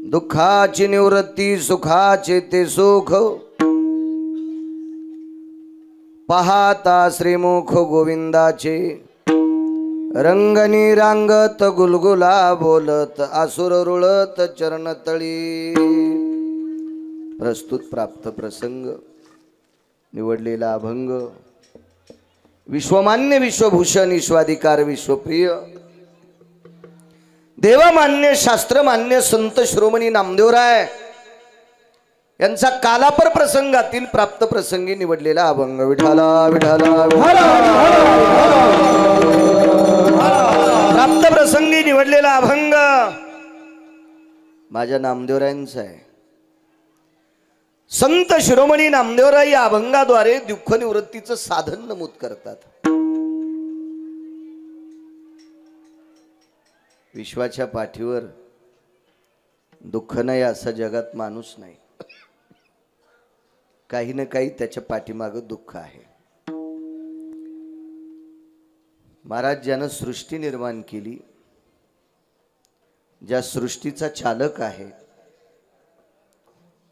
दुःखाची निवृत्ती सुखाचे ते सुख पाहता श्रीमुख गोविंदाचे रंगनी रांगत गुलगुला बोलत आसुर रुळत चरणतळी। प्रस्तुत प्राप्त प्रसंग निवडलेला अभंग विश्वमान्य विश्वभूषण विश्वाधिकार विश्वप्रिय देवमान्य शास्त्रमान्य संत श्रोमणी नामदेवराय यांचा कालापर प्रसंगातील प्राप्त प्रसंगी निवडलेला अभंग विठाला विठाला प्राप्त प्रसंगी निवडलेला अभंग माझ्या नामदेवरायांचा आहे। संत शिरोमणी नामदेवराय या अभंगाद्वारे दुःख निवृत्तीचं साधन नमूद करतात। विश्वाच्या पाठीवर दुःख नाही असा जगात माणूस नाही, काही ना काही त्याच्या पाठीमागे दुःख आहे। महाराज ज्यानं सृष्टी निर्माण केली, ज्या सृष्टीचा चालक आहे,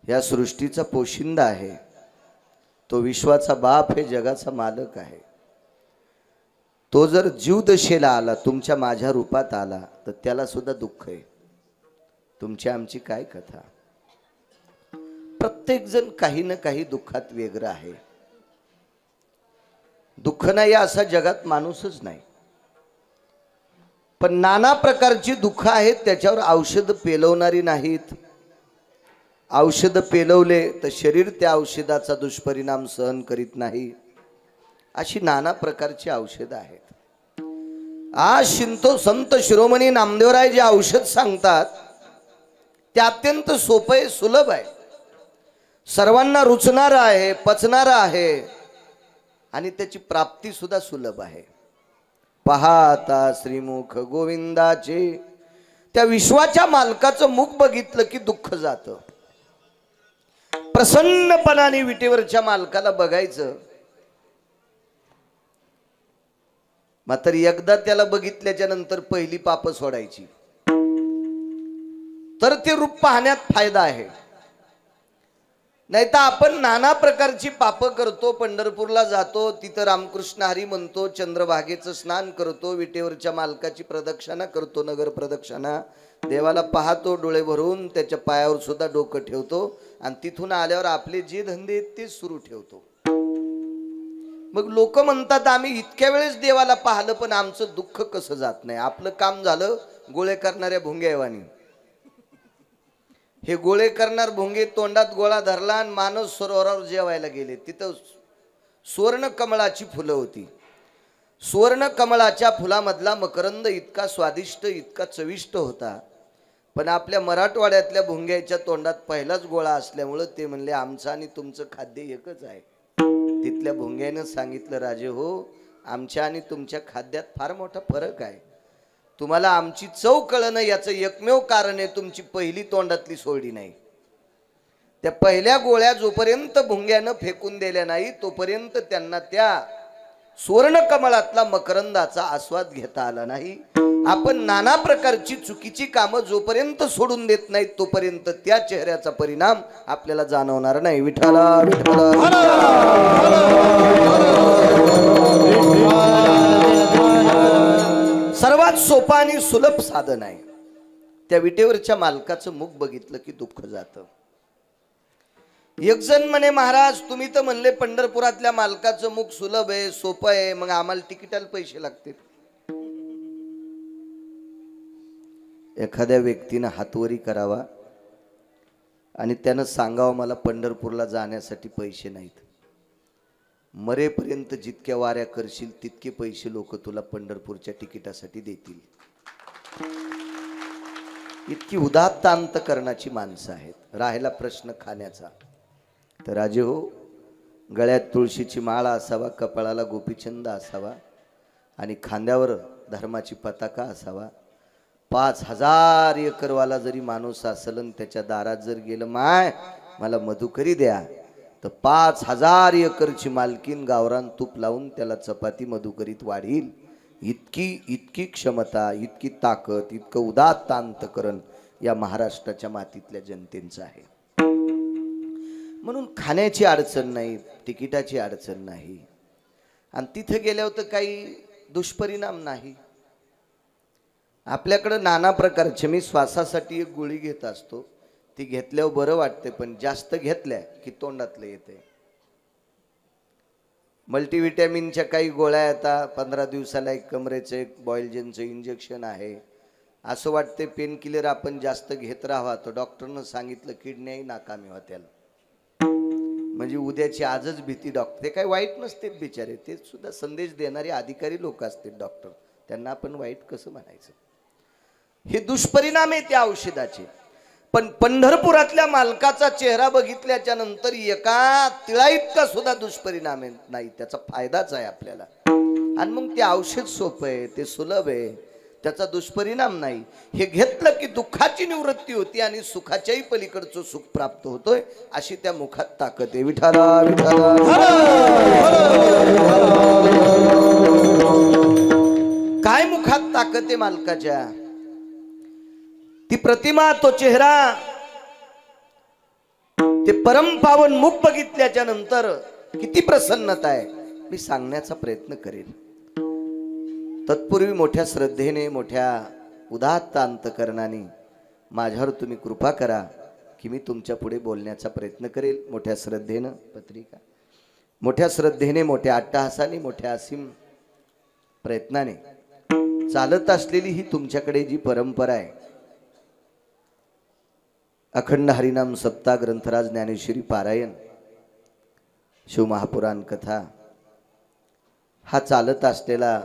या सृष्टीचा पोशिंदा आहे, तो विश्वाचा बाप हे जगाचा मालक आहे। तो जर जीवदशेला आला, तुमच्या माझ्या रूपात आला, तर त्याला सुद्धा दुःख आहे। तुमची आमची काय कथा। प्रत्येक जण काही ना काही दुःखात वेगळं आहे। दुःख नाही असा जगात माणूसच नाही, पण नाना प्रकारची दुःख आहेत, त्याच्यावर औषध पेलवणारी नाहीत। औषध पेलवले तर शरीर त्या औषधाचा दुष्परिणाम सहन करीत नाही, अशी नाना प्रकारची औषध आहेत। आज संत शिरोमणी नामदेवराय जे औषध सांगतात ते अत्यंत सोपं आहे, सुलभ आहे, सर्वांना रुचणारं आहे, पचणारं आहे आणि त्याची प्राप्ती सुद्धा सुलभ आहे। पाहता श्रीमुख गोविंदाचे, त्या विश्वाच्या मालकाचं मुख बघितलं की दुःख जातं। प्रसन्नपणाने विटेवरच्या मालकाला बघायचं, मात्र एकदा त्याला बघितल्याच्या नंतर पहिली पाप सोडायची, तर ते रूप पाहण्यात फायदा आहे। नाहीतर आपण नाना प्रकारची पाप करतो, पंढरपूरला जातो, तिथं रामकृष्ण हरी म्हणतो, चंद्रभागेचं स्नान करतो, विटेवरच्या मालकाची प्रदक्षिणा करतो, नगर प्रदक्षिणा, देवाला पाहतो डोळे भरून, त्याच्या पायावर सुद्धा डोकं ठेवतो आणि तिथून आल्यावर आपले जे धंदे आहेत ते सुरू ठेवतो। मग लोक म्हणतात आम्ही इतक्या वेळेस देवाला पाहिलं पण आमचं दुःख कसं जात नाही। आपलं काम झालं गोळे करणाऱ्या भुंग्यावानी। हे गोळे करणार भुंगे तोंडात गोळा धरला आणि मानस सरोवरावर जेवायला गेले। तिथं सुवर्ण कमळाची फुलं होती। सुवर्ण कमळाच्या फुलामधला मकरंद इतका स्वादिष्ट, इतका चविष्ट होता, पण आपल्या मराठवाड्यातल्या भुंग्याच्या तोंडात पहिलाच गोळा असल्यामुळे ते म्हणले आमचं आणि तुमचं खाद्य एकच आहे। तिथल्या भुंग्यानं सांगितलं, राजे हो, आमच्या आणि तुमच्या खाद्यात फार मोठा फरक आहे। तुम्हाला आमची चव कळणं याचं एकमेव कारण आहे तुमची पहिली तोंडातली सोडली नाही। त्या पहिल्या गोळ्या जोपर्यंत भुंग्यानं फेकून दिल्या नाही तोपर्यंत त्यांना त्या सुवर्ण कमळातला मकरंदाचा आस्वाद घेता आला नाही। आपण नाना प्रकारची चुकीची कामं जोपर्यंत सोडून देत नाहीत तोपर्यंत त्या चेहऱ्याचा परिणाम आपल्याला जाणवणार नाही। विठाला विठाला सर्वात सोपा आणि सुलभ साधन आहे। त्या विटेवरच्या मालकाचं मुख बघितलं की दुःख जातं। एक जण म्हणे, महाराज तुम्ही तर म्हणले पंढरपुरातल्या मालकाचं मुख सुलभ आहे, सोपं आहे, मग आम्हाला तिकिटाला पैसे लागतील। एखाद्या व्यक्तीनं हातवरी करावा आणि त्यानं सांगावं मला पंढरपूरला जाण्यासाठी पैसे नाहीत, मरेपर्यंत जितक्या वाऱ्या करशील तितके पैसे लोक तुला पंढरपूरच्या तिकिटासाठी देतील। इतकी उदात्त अंतकरणाची माणसं आहेत। राहिला प्रश्न खाण्याचा, तर राजे हो, गळ्यात तुळशीची माळा असावा, कपाळाला गोपीचंद असावा आणि खांद्यावर धर्माची पताका असावा। 5000 एकरवाला जरी माणूस असेल आणि त्याच्या दारात जर गेलं, माय मला मधुकरी द्या, तर 5000 एकरची मालकीन गावरान तूप लावून त्याला चपाती मधुकरीत वाढील। इतकी इतकी क्षमता, इतकी ताकद, इतकं उदात्त अंतकरण या महाराष्ट्राच्या मातीतल्या जनतेचं आहे. म्हणून खाण्याची अडचण नाही, तिकिटाची अडचण नाही, आणि तिथे गेल्यावर तर काही दुष्परिणाम नाही. आपल्याकडे नाना प्रकारचे, मी श्वासासाठी एक गोळी घेत असतो, ती घेतल्यावर बरं वाटते, पण जास्त घेतल्या की तोंडातलं येते. मल्टीव्हिटॅमिनच्या काही गोळ्या येतात, 15 दिवसाला एक कमरेचं एक बॉयलजेनचं इंजेक्शन आहे. असं वाटते पेन किलर आपण जास्त घेत राहावा, तर डॉक्टरनं सांगितलं किडनीही नाकामी होत्याल. म्हणजे उद्याची आजच भीती. डॉक्टर ते काही वाईट नसते बिचारे, ते सुद्धा संदेश देणारे अधिकारी लोक असतात डॉक्टर, त्यांना आपण वाईट कसं म्हणायचं. हे दुष्परिणाम आहे त्या औषधाचे. पण पंढरपुरातल्या मालकाचा चेहरा बघितल्याच्या नंतर एका तिळा इतका सुद्धा दुष्परिणाम नाही, त्याचा फायदाच आहे आपल्याला. आणि मग ते औषध सोपं आहे, ते सुलभ आहे, त्याचा दुष्परिणाम नाही. हे घेतलं की दुःखाची निवृत्ती होती आणि सुखाच्याही पलीकडचं सुख प्राप्त होतोय, अशी त्या मुखात ताकद आहे. विठाला विठाला. काय मुखात ताकद आहे मालकाच्या, ती प्रतिमा, तो चेहरा, ते परमपावन मुख बघितल्याच्या नंतर किती प्रसन्नता आहे, मी सांगण्याचा प्रयत्न करेन. तत्पूर्वी मोठ्या श्रद्धेने, मोठ्या उदात्त अंतकरणाने माझ्यावर तुम्ही कृपा करा की मी तुमच्या पुढे बोलण्याचा प्रयत्न करेल. मोठ्या श्रद्धेनं पत्रिका, मोठ्या श्रद्धेने, मोठ्या अट्टहासाने, मोठ्या असीम प्रयत्नाने चालत असलेली ही तुमच्याकडे जी परंपरा आहे, अखंड हरिनाम सप्ताह, ग्रंथराज ज्ञानेश्वरी पारायण, शिवमहापुराण कथा, हा चालत असलेला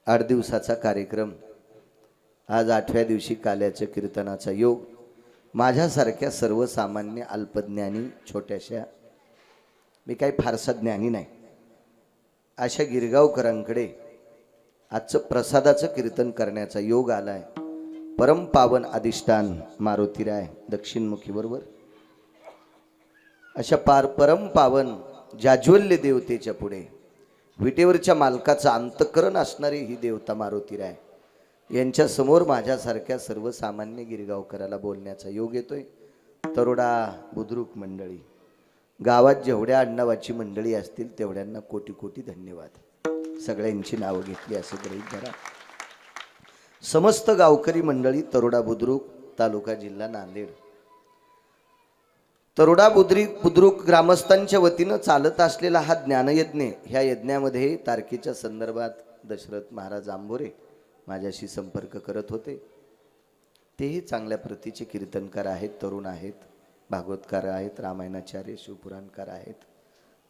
8 दिवसाचा कार्यक्रम, आज 8व्या दिवशी काल्याच्या कीर्तनाचा योग, माझ्यासारख्या सर्वसामान्य अल्पज्ञानी, छोट्याशा, मी काही फारसा ज्ञानी नाही, अशा गिरगावकरांकडे आजचं प्रसादाचं कीर्तन करण्याचा योग आलाय. परम पावन अधिष्ठान मारुतीराय दक्षिणमुखी बरोबर, अशा परम पावन जाज्वल्य देवतेच्या पुढे, विटेवरच्या मालकाचं अंतकरण असणारी ही देवता मारुतीराय यांच्या समोर माझ्यासारख्या सर्वसामान्य गिरगावकराला बोलण्याचा योग येतोय. तरोडा बुद्रुक मंडळी, गावात जेवढ्या आडनावाची मंडळी असतील तेवढ्यांना कोटी कोटी धन्यवाद. सगळ्यांची नावं घेतली असं गृहीत धरा. समस्त गावकरी मंडळी, तरोडा बुद्रुक तालुका जिल्हा नांदेड, तरोडा बुद्रुक ग्रामस्थांच्या वतीनं चालत असलेला हा ज्ञानयज्ञ, ह्या यज्ञामध्ये तारखेच्या संदर्भात दशरथ महाराज आंबोरे माझ्याशी संपर्क करत होते. तेही चांगल्या प्रतीचे कीर्तनकार आहेत, तरुण आहेत, भागवतकार आहेत, रामायणाचार्य, शिवपुराणकार आहेत,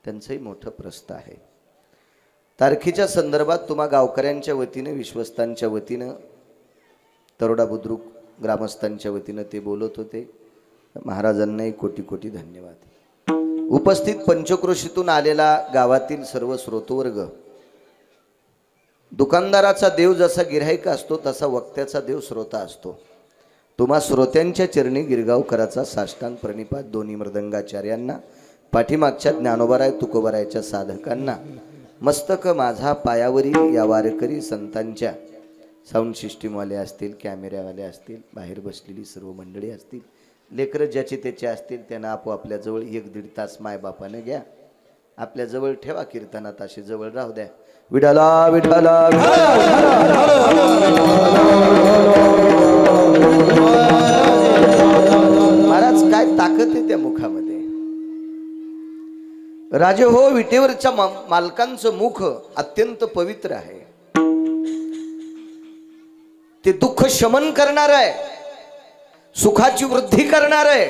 त्यांचंही मोठं प्रस्थ आहे. तारखेच्या संदर्भात तुम्हा गावकऱ्यांच्या वतीनं, विश्वस्तांच्या वतीनं, तरोडा बुद्रुक ग्रामस्थांच्या वतीनं ते बोलत होते. महाराजांनाही कोटी कोटी धन्यवाद. उपस्थित पंचक्रोशीतून आलेला गावातील सर्व श्रोतवर्ग, दुकानदाराचा देव जसा गिऱ्हाईक असतो तसा वक्त्याचा देव श्रोता असतो. तुम्हा श्रोत्यांच्या चरणी गिरगावकराचा साष्टांग प्रणिपात, दोन्ही मृदंगाचार्यांना, पाठीमागच्या ज्ञानोबाराय तुकोबारायच्या साधकांना, मस्तक माझा पायावरील या वारकरी संतांच्या, साऊंड सिस्टीमवाले असतील, कॅमेऱ्यावाले असतील, बाहेर बसलेली सर्व मंडळी असतील, लेकरं ज्याचे त्याचे असतील, त्यांना आपोआपल्या जवळ 1-1.5 तास मायबापाने घ्या, आपल्या जवळ ठेवा, कीर्तनात असे जवळ राहू द्या. विठाला विठाला. महाराज काय ताकद आहे त्या मुखामध्ये. राजे हो, विटेवरच्या मालकांचं मुख अत्यंत पवित्र आहे. ते दुःख शमन करणार आहे, सुखाची वृद्धी करणार आहे.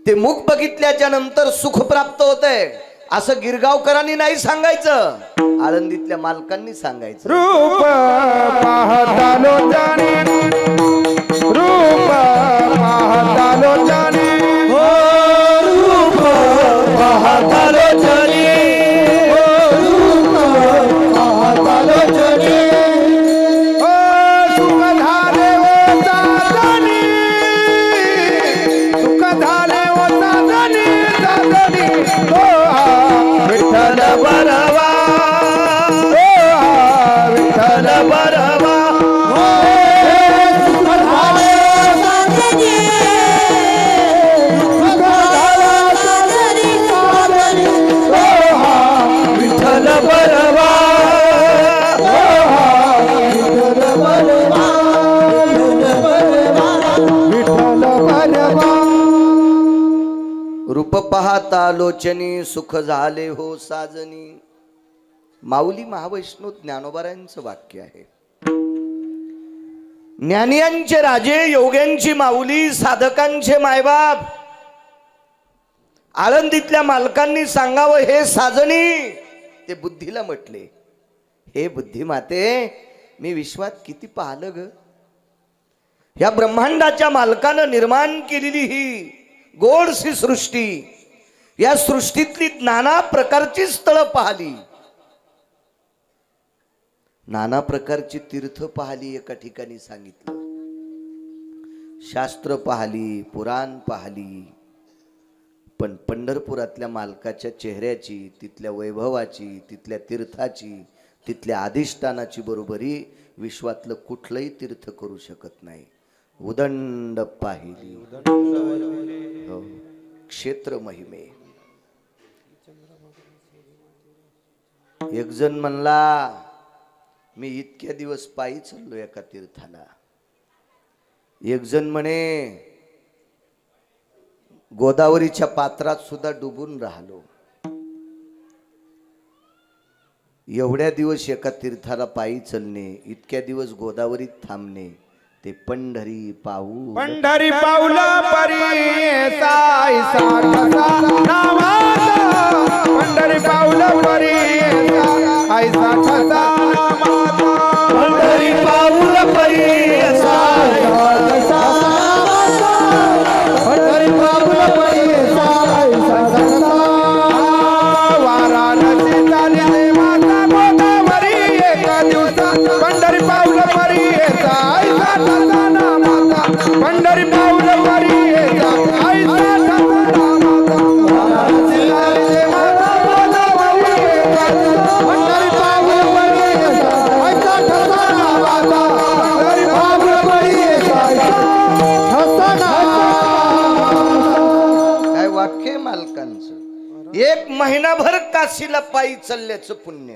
ते मुख बघितल्याच्या नंतर सुख प्राप्त होतंय असं गिरगावकरांनी नाही सांगायचं, आळंदीतल्या मालकांनी सांगायचं. रूप पाहतालो जाणे, रूप पाहतालो जाणे, हो रूप पाहतालो जाणे, हो रूप पाहतालो जाणे, विठ्ठल बरवा पाहता लोचनी सुख झाले हो साजनी. माऊली महावैष्णव ज्ञानोबारायांचं वाक्य आहे. ज्ञानियांचे राजे, योग्यांची माऊली, साधकांचे मायबाप. आळंदीतल्या मालकांनी सांगावं, हे साजनी. ते बुद्धीला म्हटले, हे बुद्धिमाते, मी विश्वात किती पाहिलं ग. या ब्रह्मांडाच्या मालकानं निर्माण केलेली ही गोडसी सृष्टी, या सृष्टीतली नाना प्रकारची स्थळं पाहिली, नाना प्रकारची तीर्थ पाहिली. एका ठिकाणी सांगितलं, शास्त्र पाहिली, पुराण पाहिली, पण पंढरपुरातल्या मालकाच्या चेहऱ्याची, तिथल्या वैभवाची, तिथल्या तीर्थाची, तिथल्या अधिष्ठानाची बरोबरी विश्वातलं कुठलंही तीर्थ करू शकत नाही. उदंड पाहिली. हो, क्षेत्र महिमे. एक जण म्हणला, मी इतक्या दिवस पायी चाललो एका तीर्थाला. एक जण म्हणे, गोदावरीच्या पात्रात सुद्धा डुबून राहिलो. एवढ्या दिवस एका तीर्थाला पायी चलणे, इतक्या दिवस गोदावरीत थांबणे, ते पंढरी पाऊल. पंढरी पाऊला परी साई साठसा नामाचा. पंढरी पाऊला परी साई साठसा नामाचा. पंढरी पाऊल परी साई साठसा नामाचा. पंढरी पाऊला परी साई साठसा. वाराणसी झाली देवाचा गोदावरी एका दिवसात. पंढरी पाऊला परी साई साठसा नामाचा. पंढरी पाऊला परी साई साठसा नामाचा. वाराणसी झाली देवाचा गोदावरी एका दिवसात. पंढरी पाऊला परी साई साठसा नामाचा. पंढरी पाऊला परी साई साठसा नामाचा. काय वाक्य आहे मालकांचं. एक महिनाभर काशीला पायी चालल्याचं पुण्य,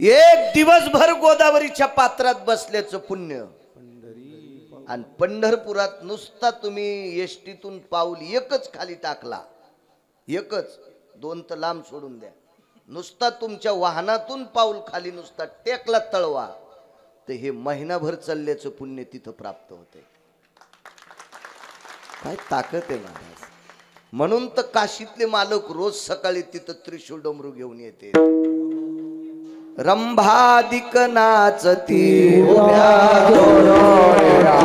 एक दिवसभर गोदावरीच्या पात्रात बसल्याचं पुण्य, आणि पंढरपुरात नुसता तुम्ही एसटीतून पाऊल एकच खाली टाकला, एकच, दोन तर लांब सोडून द्या, नुसता तुमच्या वाहनातून पाऊल खाली नुसता टेकला तळवा, तर हे महिनाभर चालल्याचं पुण्य तिथं प्राप्त होते. काय ताकद आहे महाराज. म्हणून तर काशीतले मालक रोज सकाळी तिथं त्रिशूळ डमरू घेऊन येते. रंभादिक नाचती उभ्या जोरोळ्या.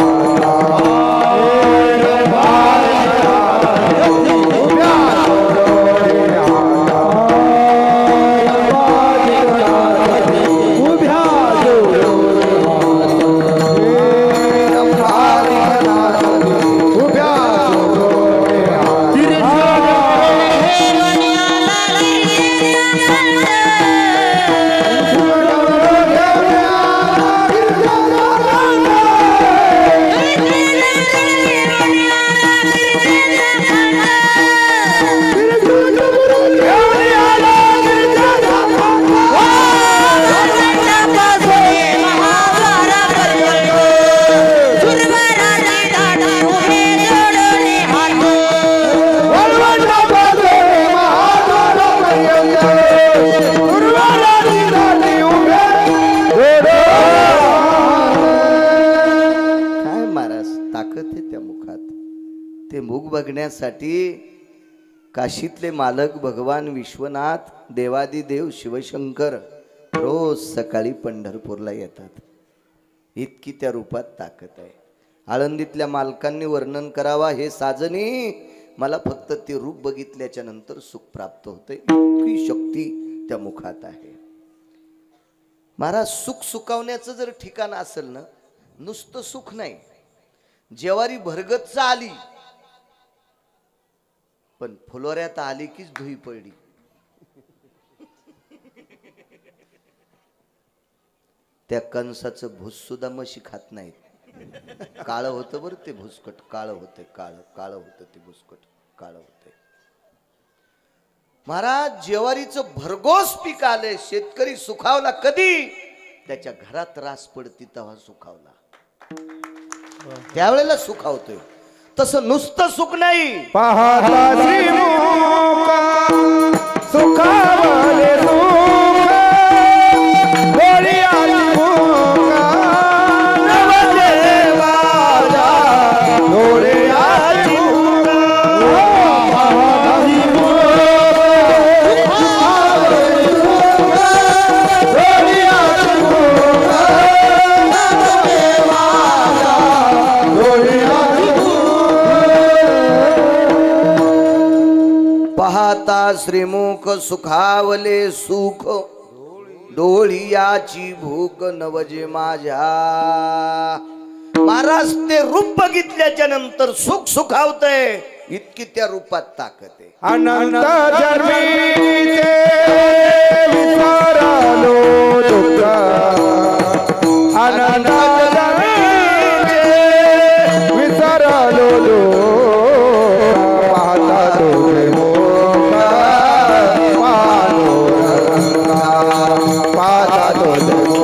बघण्यासाठी काशीतले मालक भगवान विश्वनाथ देवादिदेव शिवशंकर रोज सकाळी पंढरपूरला येतात. इतकी त्या रूपात ताकद आहे. आळंदीतल्या मालकांनी वर्णन करावा, हे साजनी, मला फक्त ते रूप बघितल्याच्या नंतर सुख प्राप्त होते. इतकी शक्ती त्या मुखात आहे. महाराज, सुख सुखावण्याचं जर ठिकाण असेल ना, नुसतं सुख नाही, जेवारी भरगच्च आली पण फुलोऱ्यात आली कीच धुई पडली. त्या कंसाचं भूस सुद्धा म्हशी खात नाहीत. काळ होतं बरं ते भुसकट, काळ होते, काळ काळ होतं ते भुसकट, काळ होते. महाराज, ज्वारीचं भरघोस पीक आले, शेतकरी सुखावला कधी? त्याच्या घरात रास पडती तेव्हा सुखावला, त्यावेळेला सुखावतोय. तसं नुसतं सुख नाही, पाहता श्रीमुख सुखावले सुख डोळ्याची भूक नवदेवाच्या डोळ्याची भूक पाहता श्रीमुख सुखावले सुख डोळ्याची भूक नवदेवाच्या डोळ्याची पाहता श्रीमुख सुखावले सुख डोळियाची भूक नवजे माझ्या. महाराज ते रूप बघितल्याच्या नंतर सुख सुखावतंय, इतकी त्या रूपात ताकद आहे. अनंत जन्मीचे विसरलो दुःख अनंत जन्मीचे विसरलो दुःख पाहता डोळे मोठ पाहता डोळे मोठ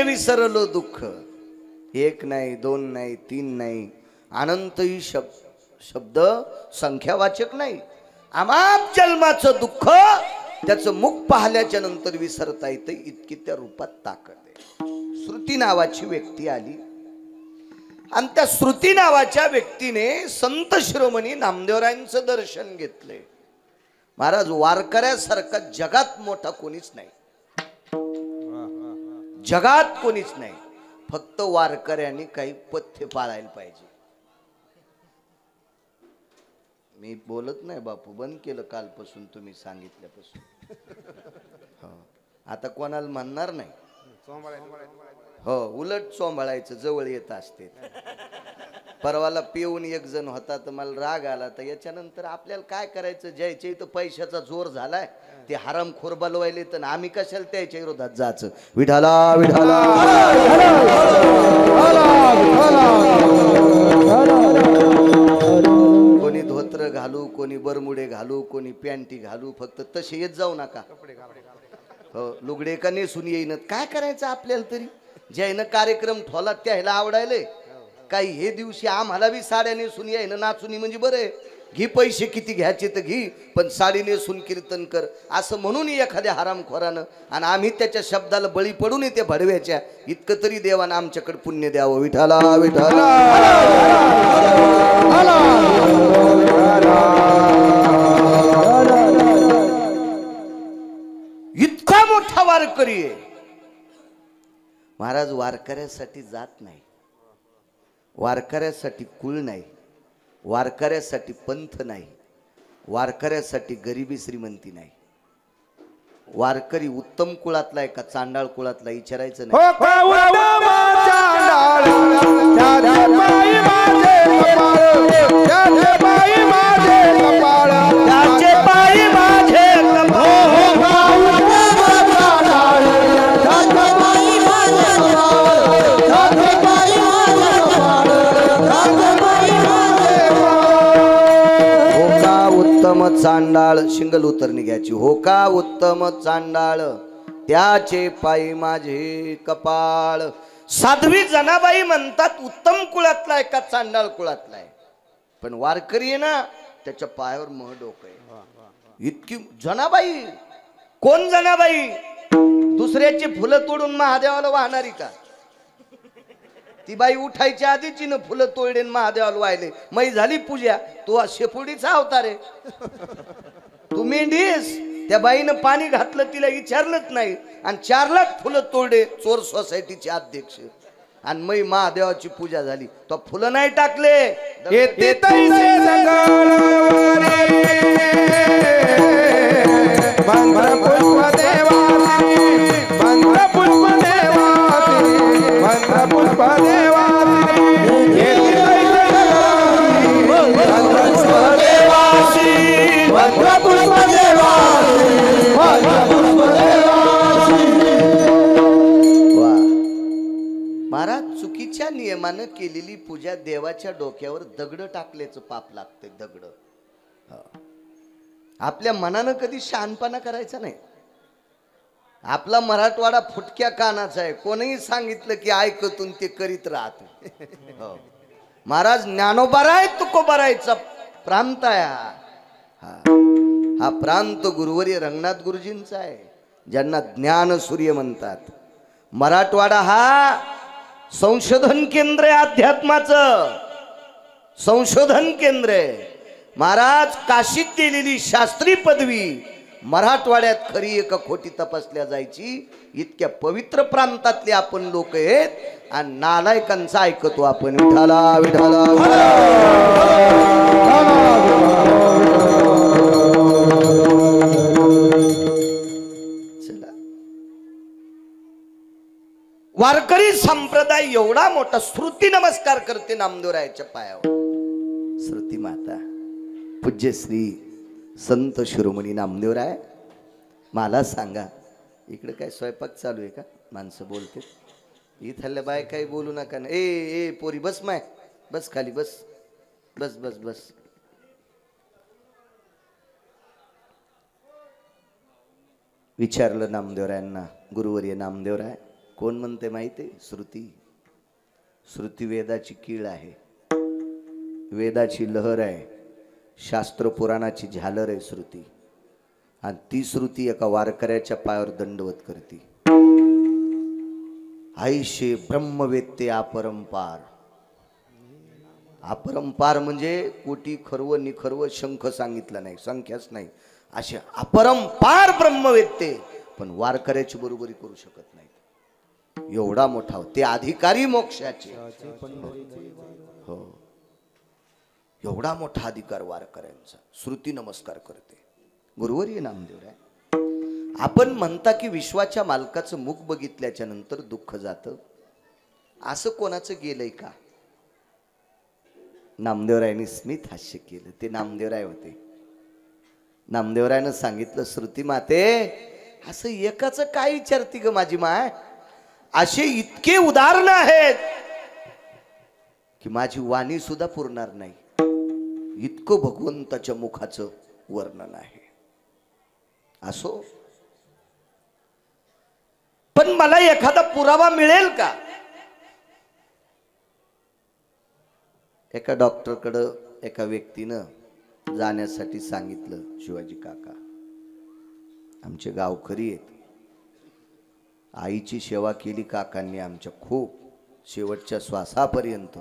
विसरलो दुःख. एक नाही, दोन नाही, तीन नाही, अनंत ही शब्द संख्यावाचक नाही. अमाप जन्माचं दुःख त्याचं मुख पाहिल्याच्या नंतर विसरता येते, इतकी त्या रूपात ताकद आहे. श्रुती नावाची व्यक्ती आली आणि त्या श्रुती नावाच्या व्यक्तीने संत शिरोमणी नामदेवरायांचं दर्शन घेतले. महाराज वारकऱ्यासारखा जगात मोठा कोणीच नाही, जगात कोणीच नाही. फक्त वारकऱ्यांनी काही पथ्य पाळायला पाहिजे. मी बोलत नाही बापू, बंद केलं कालपासून तुम्ही सांगितल्यापासून. आता कोणाला म्हणणार नाही. हो, उलट चोंभाळायचं जवळ येत असते. परवाला पिऊन एक जण होता तर मला राग आला. तर याच्यानंतर आपल्याला काय करायचं, ज्याच्या इथं पैशाचा जोर झालाय ते हरामखोर बोलवायले, तर आम्ही कशाला त्याच्या विरोधात जायचं. विठाला विठाला कोणी धोत्र घालू, कोणी बरमुडे घालू, कोणी पॅन्टी घालू, फक्त तसे येत जाऊ नका. हो, लुगडे का नेसून येईन, काय करायचं आपल्याला तरी. ज्यानं कार्यक्रम ठोला त्याला आवडायले. काही हे दिवशी आम्हाला बी साड्या नेसून यायनं नाचून म्हणजे बरं आहे. घी पैसे किती घ्यायचे तर घी, पण साडी नेसून कीर्तन कर असं म्हणून एखाद्या हरामखोरानं, आणि आम्ही त्याच्या शब्दाला बळी पडून येते भडव्याच्या. इतकं तरी देवानं आमच्याकडे पुण्य द्यावं. विठाला विठाला इतका मोठा वारकरी आहे. महाराज वारकऱ्यासाठी जात नाही, वारकऱ्यासाठी कुळ नाही, वारकऱ्यासाठी पंथ नाही, वारकऱ्यासाठी गरिबी श्रीमंती नाही. वारकरी उत्तम कुळातला आहे का चांडाळ कुळातला विचारायचं नाही. चांडाळ शिंगल उतरणी घ्यायची. हो का उत्तम चांडाळ त्याचे पायी माझे कपाळ. साध्वी जनाबाई म्हणतात उत्तम कुळातला आहे का चांडाळ कुळातला आहे, पण वारकरी आहे ना त्याच्या पायावर मह डोकं आहे. इतकी जनाबाई. कोण जनाबाई? दुसऱ्याची फुलं तोडून महादेवाला वाहणारी का? ती बाई उठायच्या आधीच न फुलं तोडले महादेवाला वाहिले. मै झाली पूजा, तू शेपुडीचा अवतार आहे. तू मेंढीस. त्या बाईनं पाणी घातलं, तिला विचारलंच नाही, आणि 4 लाख फुलं तोडले. चोर सोसायटीचे अध्यक्ष. आणि मै महादेवाची पूजा झाली, तो फुलं नाही टाकले. पुष्प देवा प्रेमानं केलेली पूजा देवाच्या डोक्यावर दगड टाकल्याचं पाप लागते. दगड. आपल्या मनानं कधी शहाणपणा करायचा नाही. आपला मराठवाडा फुटक्या कानाचा आहे. कोणीही सांगितलं की ऐकतून ते करीत राहत. महाराज ज्ञानोबाराय तुकोबारायचा प्रांत आहे हा प्रांत गुरुवर्य रंगनाथ गुरुजींचा आहे, ज्यांना ज्ञान सूर्य म्हणतात. मराठवाडा हा संशोधन केंद्र आहे, अध्यात्माचं संशोधन केंद्र आहे. महाराज काशीत दिलेली शास्त्री पदवी मराठवाड्यात खरी एका खोटी तपासल्या जायची. इतक्या पवित्र प्रांतातले आपण लोक आहेत आणि नालायकांचा ऐकतो आपण. विठाला विठाला चला. वारकरी संप्रदाय एवढा मोठा श्रुती नमस्कार करते नामदेवरायाच्या पायावर. श्रुती माता पूज्य श्री संत शिरोमणी नामदेवराय, मला सांगा इकडे काय स्वयंपाक चालू आहे का? माणसं बोलते इथल्या बाय काही बोलू नका ना. ए पोरी बस, माय बस खाली बस बस बस बस. विचारलं नामदेवरायांना, गुरुवर्य नामदेवराय कोण म्हणते माहिती? श्रुती. श्रुती वेदाची कीळ आहे, वेदाची लहर आहे, शास्त्र पुराणाची झालर आहे श्रुती. आणि ती श्रुती एका वारकऱ्याच्या पायावर दंडवत करते. आईशे ब्रह्मवेत्ते अपरंपार. अपरंपार म्हणजे कोटी खर्व निखर्व शंख सांगितलं नाही, संख्याच नाही, असे अपरंपार ब्रह्मवेत्ते पण वारकऱ्याची बरोबरी करू शकत नाही. एवढा मोठा ते अधिकारी मोक्षाचे. हो, एवढा मोठा अधिकार वारकऱ्यांचा. श्रुती नमस्कार करते. गुरुवर्य नामदेवराय, आपण म्हणता की विश्वाच्या मालकाचं मुख बघितल्याच्या नंतर दुःख जातं, असं कोणाचं गेलंय का? नामदेवरायांनी स्मित हास्य केलं. ते नामदेवराय होते. नामदेवरायानं सांगितलं, श्रुती माते असं एकाच काय विचारती ग माझी माय? असे इतके उदाहरण आहेत की माझी वाणी सुद्धा पुरणार नाही, इतकं भगवंताच्या मुखाचं वर्णन आहे. असो, पण मला एखादा पुरावा मिळेल का? एका डॉक्टरकडं एका व्यक्तीनं जाण्यासाठी सांगितलं. शिवाजी काका आमचे गावकरी आहेत, आईची सेवा केली काकांनी आमच्या खूप, शेवटच्या श्वासापर्यंत.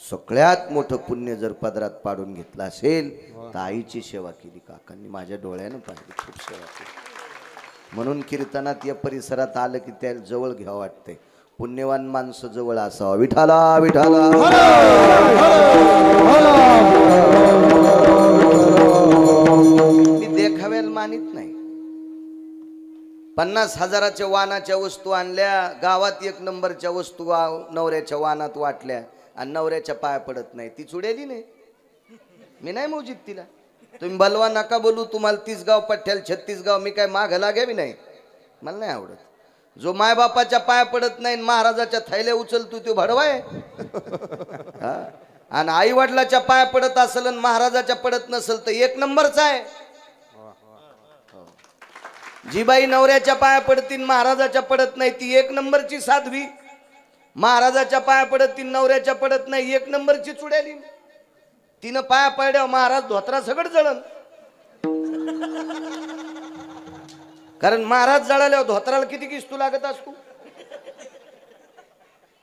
सगळ्यात मोठं पुण्य जर पदरात पाडून घेतलं असेल तर आईची सेवा केली काकांनी. माझ्या डोळ्यानं पाहिली, खूप सेवा केली. म्हणून कीर्तनात या परिसरात आलं की त्याला जवळ घ्यावं वाटतंय. पुण्यवान माणसं जवळ असावं. विठाला विठाला. मी देखाव्याला मानित नाही. 50,000च्या वाहनाच्या वस्तू आणल्या, गावात 1 नंबरच्या वस्तू नवऱ्याच्या वाहनात वाटल्या आणि नवऱ्याच्या पाया पडत नाही. ती चुडेली नाही, मी नाही मोजीत तिला. तुम्ही बलवा नका बोलू, तुम्हाला 30 गाव पठ्याल 36 गाव, मी काय माग लागे नाही, मला नाही आवडत. जो मायबापाच्या पाया पडत नाही महाराजाच्या थैल्या उचलतो तो भडवाय. आणि आई वडिलाच्या पाया पडत असेल आणि महाराजाच्या पडत नसेल तर 1 नंबरचा आहे. जी बाई नवऱ्याच्या पाया पडतील महाराजाच्या पडत नाही ती 1 नंबरची साध्वी. महाराजाच्या पाया पडत ती नवऱ्याच्या पडत नाही 1 नंबरची चुड्याली. तिनं पाया पडल्यावर महाराज धोत्रा सगळं जळण. कारण महाराज जळाल्यावर धोत्राला किती किस्तू लागत असतो.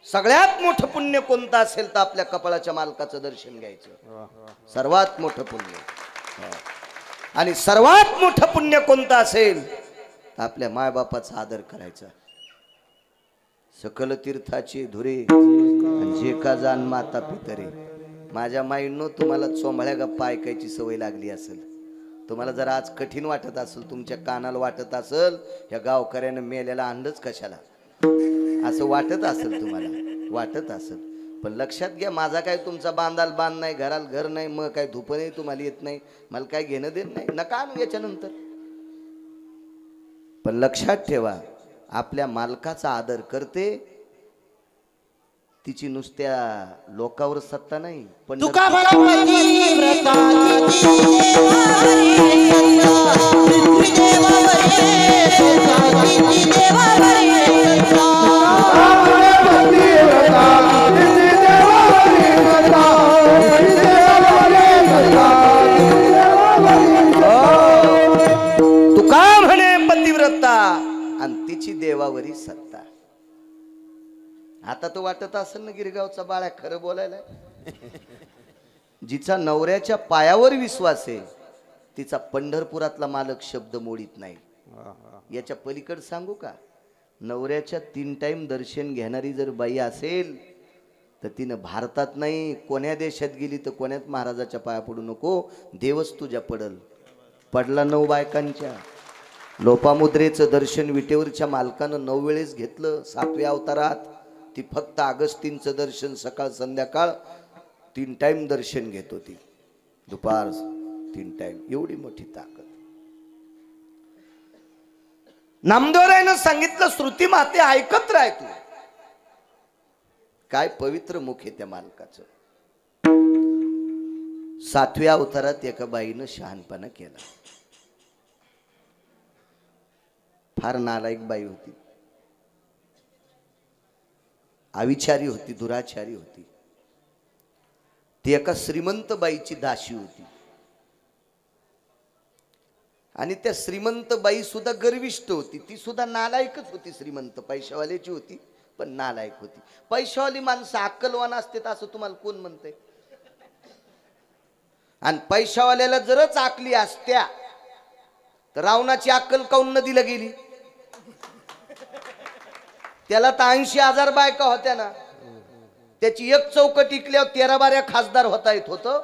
सगळ्यात मोठं पुण्य कोणतं असेल तर आपल्या कपाळाच्या मालकाचं दर्शन घ्यायचं, सर्वात मोठं पुण्य. आणि सर्वात मोठं पुण्य कोणतं असेल तर आपल्या मायबापाचा आदर करायचा. सकल तीर्थाची धुरे जे का जाण माता पितरे. माझ्या माईंनो, तुम्हाला चोंबळ्या गप्पा ऐकायची सवय लागली असेल. तुम्हाला जर आज कठीण वाटत असेल, तुमच्या कानाला वाटत असेल या गावकऱ्यानं मेल्याला आणलंच कशाला, असं वाटत असेल, तुम्हाला वाटत असेल. पण लक्षात घ्या, माझा काय तुमचा बांधाल बांध नाही, घराला घर नाही, मग काय धुप नाही, तुम्हाला येत नाही, मला काय घेणं देणं नाही, नका आणू याच्यानंतर. पण लक्षात ठेवा, आपल्या मालकाचा आदर करते तिची नुसत्या लोकावर सत्ता नाही पण तुका भला पतिव्रता किती देवावरे सत्ता, किती देवावरे तुका म्हणे पतिव्रता आणि तिची देवावरी सत्ता. आता तो वाटत असेल ना गिरगावचा बाळा खरं बोलायला. जिचा नवऱ्याच्या पायावर विश्वास आहे तिचा पंढरपुरातला मालक शब्द मोडीत नाही. याच्या पलीकडे सांगू का, नवऱ्याच्या 3 टाइम दर्शन घेणारी जर बाई असेल तर तिनं भारतात नाही कोण्या देशात गेली तर कोण्यात महाराजाच्या पाया पडू नको, देवच तुझ्या पडल. पडला 9 बायकांच्या. लोपामुद्रेचं दर्शन विटेवरच्या मालकानं 9 वेळेस घेतलं 7व्या अवतारात. ती फक्त अगस्तींचं दर्शन सकाळ संध्याकाळ 3 टाइम दर्शन घेत होती, दुपार 3 टाइम. एवढी मोठी ताकद. नामदेवरायनं सांगितलं श्रुती माते ऐकत राह तू. काय पवित्र मुख आहे त्या मालकाचं. 7व्या अवतारात एका बाईनं शहाणपणा केला. फार नालायक बाई होती, अविचारी होती, दुराचारी होती. ती एका श्रीमंत बाईची दासी होती आणि त्या श्रीमंत बाई सुद्धा गर्विष्ठ होती. ती सुद्धा नालायकच होती. श्रीमंत पैशावाल्याची होती पण नालायक होती. पैशावाली माणसं अक्कलवान असते असं तुम्हाला कोण म्हणते? आणि पैशावाल्याला जरच आकली असत्या तर रावणाची अक्कल काऊन न दिला गेली? त्याला तर 80,000 बायका होत्या ना. त्याची एक चौकट इकल्यावर 13-12 खासदार होता येत होतं.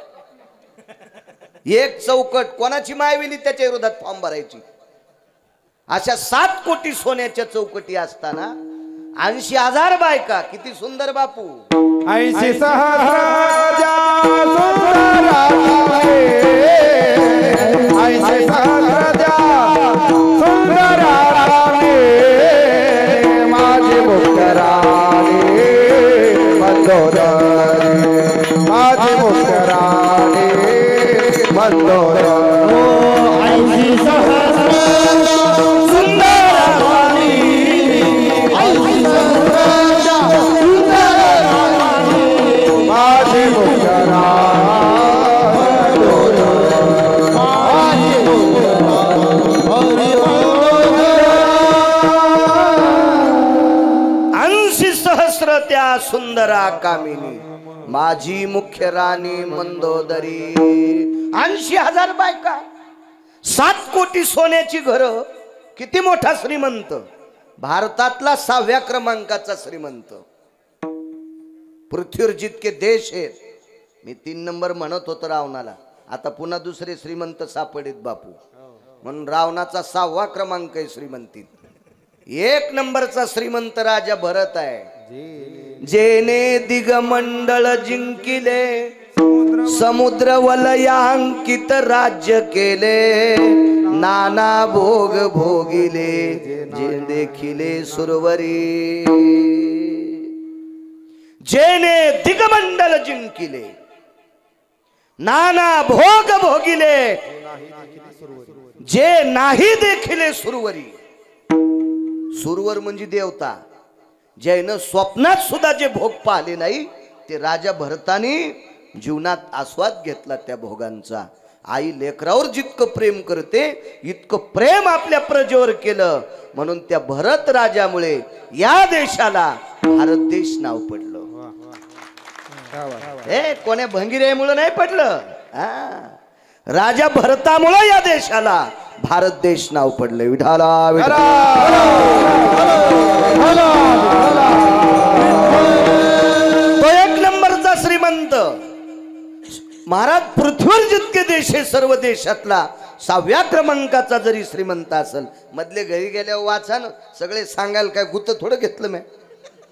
एक चौकट कोणाची मायविनी त्याच्या विरोधात फॉर्म भरायची. अशा 7 कोटी सोन्याच्या चौकटी असताना 80,000 बायका. किती सुंदर बापू. 80 सहस्राजा माझे मुक्तराणे मंदोदरी, माझे मुक्तराणे मंदोदरी. त्या सुंदरा कामिनी माझी मुख्य राणी मंदोदरी. 80,000 बायका, 7 कोटी सोन्याची घरं. किती मोठा श्रीमंत. भारतातला 6व्या क्रमांकाचा श्रीमंत. पृथ्वीवर जितके देश आहेत, मी 3 नंबर म्हणत होतो रावणाला, आता पुन्हा दुसरे श्रीमंत सापडीत बापू. म्हणून रावणाचा 6वा क्रमांक आहे श्रीमंतीत. 1 नंबरचा श्रीमंत राजा भरत आहे. जेने दिगमंडळ जिंकिले, समुद्र वलयांकित राज्य केले, नाना भोग भोगिले, जे देखिले सुरवरी. जेने दिगमंडळ जिंकिले, नाना भोग भोगिले, जे नाही देखिले सुरवरी. सुरवर म्हणजे देवता. ज्यानं स्वप्नात सुद्धा जे भोग पाहिले नाही ते राजा भरताने जीवनात आस्वाद घेतला त्या भोगांचा. आई लेकरावर जितकं प्रेम करते इतकं प्रेम आपल्या प्रजेवर केलं. म्हणून त्या भरत राजामुळे या देशाला भारत देश नाव पडलं. हे कोण्या भंगिरेमुळे नाही पडलं, राजा भरतामुळे या देशाला भारत देश नाव पडले. विठाला विठाला. तो 1 नंबरचा श्रीमंत. महाराज पृथ्वीवर जितके देश आहे सर्व देशातला 6व्या क्रमांकाचा जरी श्रीमंत असेल. मधले घरी गेल्यावर वाचा ना, सगळे सांगाल काय गुत्त थोडं घेतलं मी.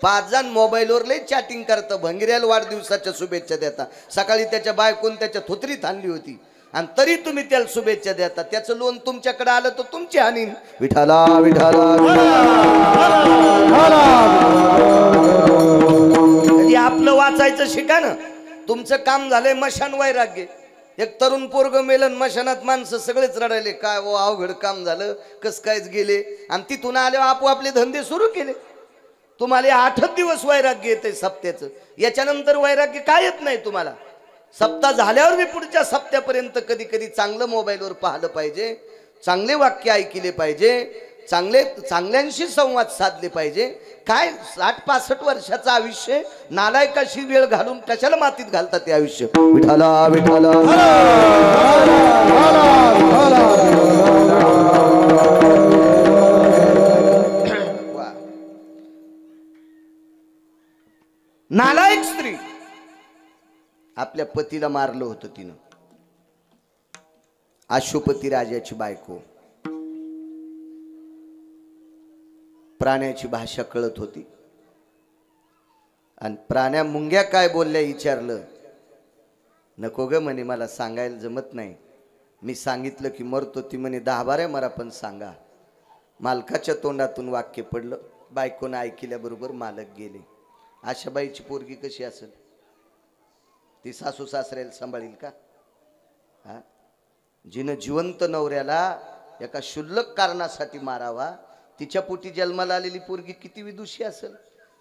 5 जण मोबाईलवर लई चॅटिंग करतं, भंगिऱ्याला वाढदिवसाच्या शुभेच्छा देता. सकाळी त्याच्या बायकोन त्याच्या थोतरीत आणली होती आणि तरी तुम्ही त्याला शुभेच्छा देता. त्याचं लोन तुमच्याकडे आलं तर तुमची हानी. विठाला विठाला. कधी आपलं वाचायचं शिका ना. तुमचं काम झालंय मशान वैराग्य. एक तरुण पोरग मेलन मशानात, माणसं सगळेच रडायले, काय वो अवघड काम झालं, कस कायच गेले. आणि तिथून आल्यावर आपोआपले धंदे सुरू केले. तुम्हाला 8 दिवस वैराग्य येते सप्त्याचं, याच्यानंतर वैराग्य काय येत नाही तुम्हाला. सप्ताह झाल्यावर मी पुढच्या सप्त्यापर्यंत कधी कधी चांगलं मोबाईलवर पाहिलं पाहिजे, चांगले वाक्य ऐकले पाहिजे, चांगल्यांशी संवाद साधले पाहिजे. काय 60-65 वर्षाचं आयुष्य नालायकाशी वेळ घालून कशाला मातीत घालतात ते आयुष्य. विठाला विठाला नालायक स्त्री आपल्या पतीला मारलं होतं तिनं. अशुपती राजाची बायको. प्राण्याची भाषा कळत होती आणि प्राण्या मुंग्या काय बोलल्या विचारलं, नको ग म्हणे, मला सांगायला जमत नाही. मी सांगितलं की मरतो. ती म्हणे 10-12 मरा पण सांगा. मालकाच्या तोंडातून वाक्य पडलं. बायकोनं ऐकल्याबरोबर मालक गेले. अशा बाईची पोरगी कशी असेल? ती सासू सासऱ्याला सांभाळील का? हा, जिनं जिवंत नवऱ्याला एका क्षुल्लक कारणासाठी मारावा, तिच्या पोटी जन्माला आलेली पोरगी किती विदुषी असेल.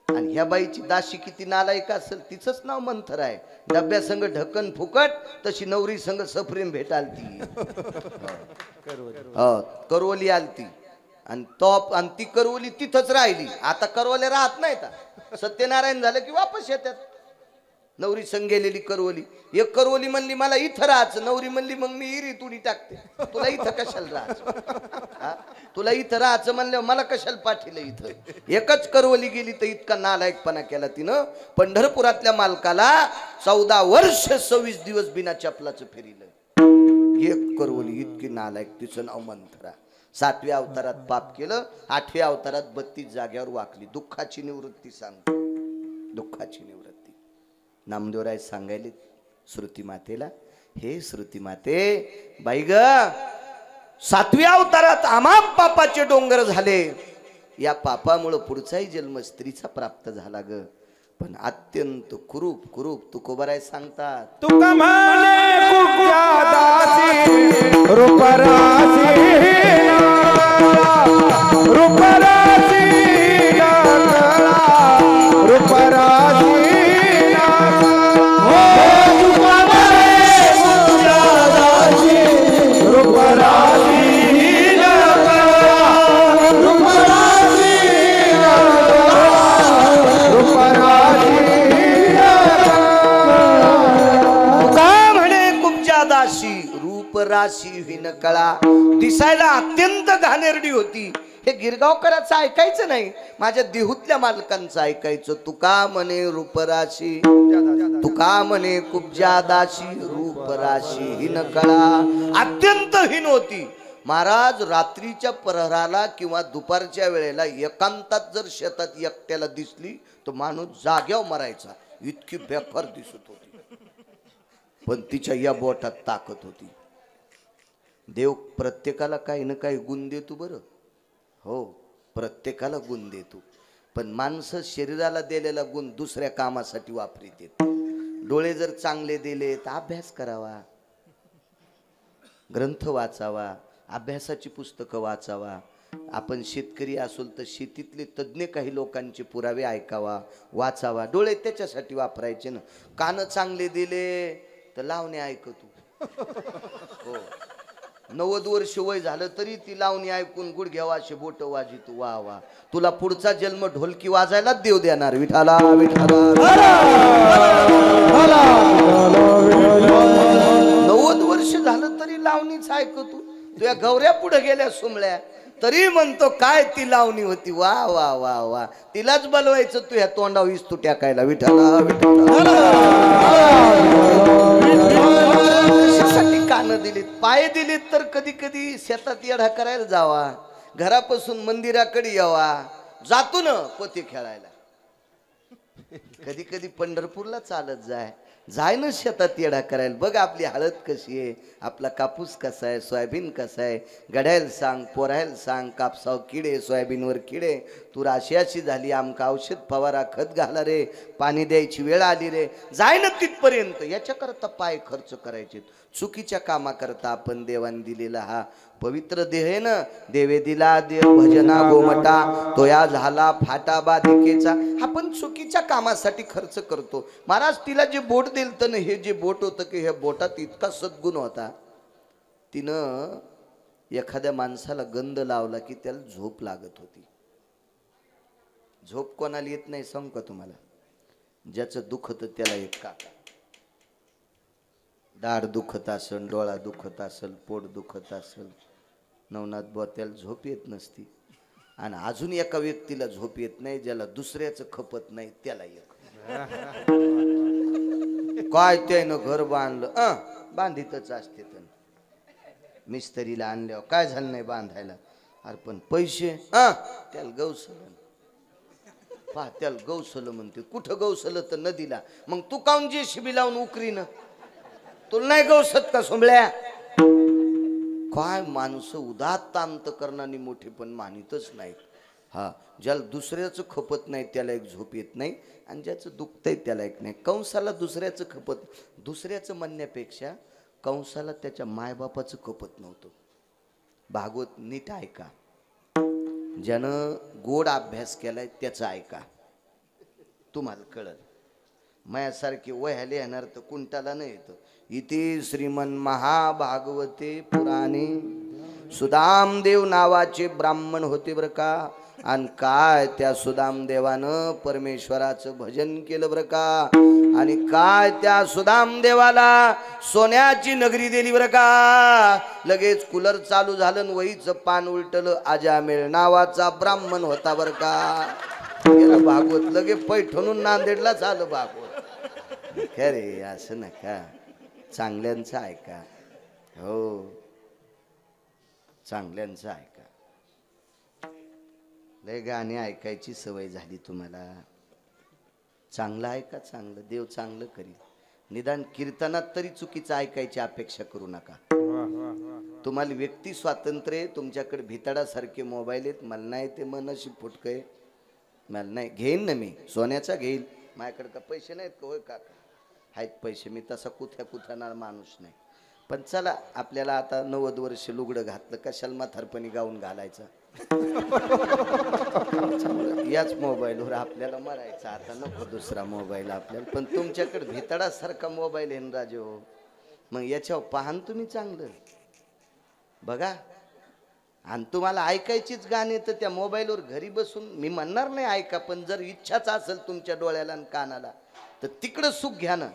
आणि ह्या बाईची दाशी किती नालायक असेल. तिचंच नाव मंथर आहे. डब्या संग ढक्कन फुकट, तशी नवरी संग सफरेम भेटालती. करवली आलती आणि ती करवली तिथंच राहिली. आता करवल्या राहत नाही का? सत्यनारायण झालं की वापस येतात. नवरी संग गेलेली करवली. एक करवली म्हणली मला इथं राहायचं. नवरी म्हणली मग मी इरी तुडी टाकते. तुला इथं कशाला राहायचं? तुला इथं राहायचं म्हणल्यावर मला कशाला पाठीलं इथं? एकच करवली गेली तर इतका नालायकपणा केला तिनं. पंढरपुरातल्या मालकाला 14 वर्ष 26 दिवस बिना चपलाचं फिरिलं. एक करवली इतकी नालायक. तिचं नाव मंथरा. 7व्या अवतारात पाप केलं, 8व्या अवतारात 32 जाग्यावर वाकली. दुःखाची निवृत्ती सांगतो, दुःखाची निवृत्ती. नामदेवराय सांगायले श्रुती मातेला, हे श्रुती माते, बाई ग 7व्या अवतारात आमाप पापाचे डोंगर झाले. या पापामुळे पुढचाही जन्म स्त्रीचा प्राप्त झाला ग. पण अत्यंत कुरूप कुरूप तुकोबराय सांगतात, तुका म्हणे कुक्या दासी रूपरासी रूपरासी रूपरासी राशी हिन कळा. दिसायला अत्यंत घाणेरडी होती. हे गिरगावकरांचं ऐकायचं नाही, माझ्या देहूतल्या मालकांचं ऐकायचं. तुका म्हणे रूपराशी, तुका म्हणे कुब्जा दाशी, रूपराशी हिन कळा. अत्यंत हीन होती. महाराज रात्रीच्या प्रहराला किंवा दुपारच्या वेळेला एकांतात जर शेतात एकट्याला दिसली तर माणूस जाग्यावर मरायचा. इतकी बेकार दिसत होती. पण तिच्या या बोटात ताकद होती. देव प्रत्येकाला काही ना काही गुण देतो बरं. हो, प्रत्येकाला गुण देतो. पण माणसं शरीराला दिलेला गुण दुसऱ्या कामासाठी वापरतात. डोळे जर चांगले दिले तर अभ्यास करावा, ग्रंथ वाचावा, अभ्यासाची पुस्तकं वाचावा. आपण शेतकरी असोल तर शेतीतले तज्ज्ञ काही लोकांचे पुरावे ऐकावा, वाचावा. डोळे त्याच्यासाठी वापरायचे ना. कान चांगले दिले तर लावणे ऐकतो. हो, 90 वर्ष वय झालं तरी ती लावणी ऐकून गुडघ्यावा असे बोट वाजितो. वा वा, तुला पुढचा जन्म ढोलकी वाजायला देव देणार. विठाला विठाला. 90 वर्ष झालं तरी लावणीच ऐकतो. तुझ्या गौऱ्या पुढे गेल्या सुमळ्या तरी म्हणतो काय ती लावणी होती. वा वा वा वा, तिलाच बोलवायचं तू ह्या तोंडावर इस्तू टाकायला. विठाला विठाला. कान दिलीत, पाय दिलीत तर कधी कधी शेतात येढा करायला जावा, घरापासून मंदिराकडे यावा. जातो ना पोते खेळायला. कधी कधी पंढरपूरला चालत जाय. जाय ना शेतात येडा करायला. बघ आपली हळद कशी आहे, आपला कापूस कसा आहे, सोयाबीन कसं आहे. गड्याला सांग, पोरायला सांग, कापसावर किडे, सोयाबीनवर किडे, तू राशी अशी झाली, आमका औषध फवारा, खत घाला रे, पाणी द्यायची वेळ आली रे. जाय ना तिथपर्यंत. याच्याकरता पाय खर्च करायचे. चुकीच्या कामाकरता आपण देवान दिलेला हा पवित्र देह आहे ना. देवे दिला देव भजना गोमटा, तोया झाला फाटा बाधिकेचा. आपण चुकीच्या कामासाठी खर्च करतो. महाराज तिला जे बोट दिलतं ना, हे जे बोट होतं की ह्या बोटात इतका सद्गुण होता, तिनं एखाद्या माणसाला गंध लावला की त्याला झोप लागत होती. झोप कोणाला येत नाही सांग का तुम्हाला? ज्याचं दुखत त्याला एक काका. दाढ दुखत असेल, डोळा दुखत असेल, पोट दुखत असेल, नवनाथ बुवा त्याला झोप येत नसती. आणि अजून एका व्यक्तीला झोप येत नाही, ज्याला दुसऱ्याचं खपत नाही त्याला येत. काय त्यानं घर बांधलं, बांधितच असते. मिस्त्रीला आणल्यावर काय झालं नाही बांधायला, अरे पण पैसे त्याला गौसलं. पहा त्याला गौसलं म्हणते. कुठं गौसलं तर नदीला. मग तू काऊन जे शिबी लावून उकरीनं, तुला नाही गौसत का सोंबळ्या? काय माणसं उदात्त अंतकरणाने मोठे पण मानितच नाहीत. हा, ज्याला दुसऱ्याचं खपत नाही त्याला एक झोप येत नाही, आणि ज्याचं दुखतंय त्याला एक नाही. कंसाला दुसऱ्याचं खपत, दुसऱ्याचं म्हणण्यापेक्षा कंसाला त्याच्या मायबापाचं खपत नव्हतं. भागवत नीट ऐका. ज्यानं गोड अभ्यास केलाय त्याचं ऐका, तुम्हाला कळल. मायासारखी वह्याले येणार तर कुंटाला नाही येतं. इथे श्रीमन महाभागवते पुराणे. सुदामदेव नावाचे ब्राह्मण होते बरं का. आणि काय त्या सुदामदेवानं परमेश्वराचं भजन केलं बरं का. आणि काय त्या सुदामदेवाला सोन्याची नगरी दिली बरं का. लगेच कूलर चालू झालं, वहीचं पान उलटलं. आजामेळ नावाचा ब्राह्मण होता बरं का. भागवत लगे पैठणून नांदेडला झालं भागवत. खरे असं नका, चांगल्यांचं ऐका. हो, चांगल्यांचं ऐका. लय गाणे ऐकायची सवय झाली तुम्हाला. चांगलं ऐका, चांगलं. देव चांगलं करील. निदान कीर्तनात तरी चुकीचं ऐकायची अपेक्षा करू नका. तुम्हाला व्यक्ती स्वातंत्र्य, तुमच्याकडे भिताडासारखे मोबाईल आहेत. मला नाही ते मनशी फुटकय, मला नाही. घेईन ना मी, सोन्याचा घेईन. माझ्याकडे का पैसे नाहीत का? होय काका, आहेत पैसे. मी तसा कुथ्यानार माणूस नाही. पण चला, आपल्याला आता 90 वर्ष लुगडं घातलं, कशाला म्हातारपणी गाऊन घालायचं. याच मोबाईलवर आपल्याला मरायचं. आता नको दुसरा मोबाईल आपल्याला. पण तुमच्याकडे भितडासारखा मोबाईल आहे ना राजे हो, मग याच्यावर पाहन तुम्ही चांगलं बघा. आणि तुम्हाला ऐकायचीच गाणी तर त्या मोबाईलवर घरी बसून, मी म्हणणार नाही ऐका, पण जर इच्छाच असेल तुमच्या डोळ्याला आणि कानाला तर तिकडं सुख घ्या ना.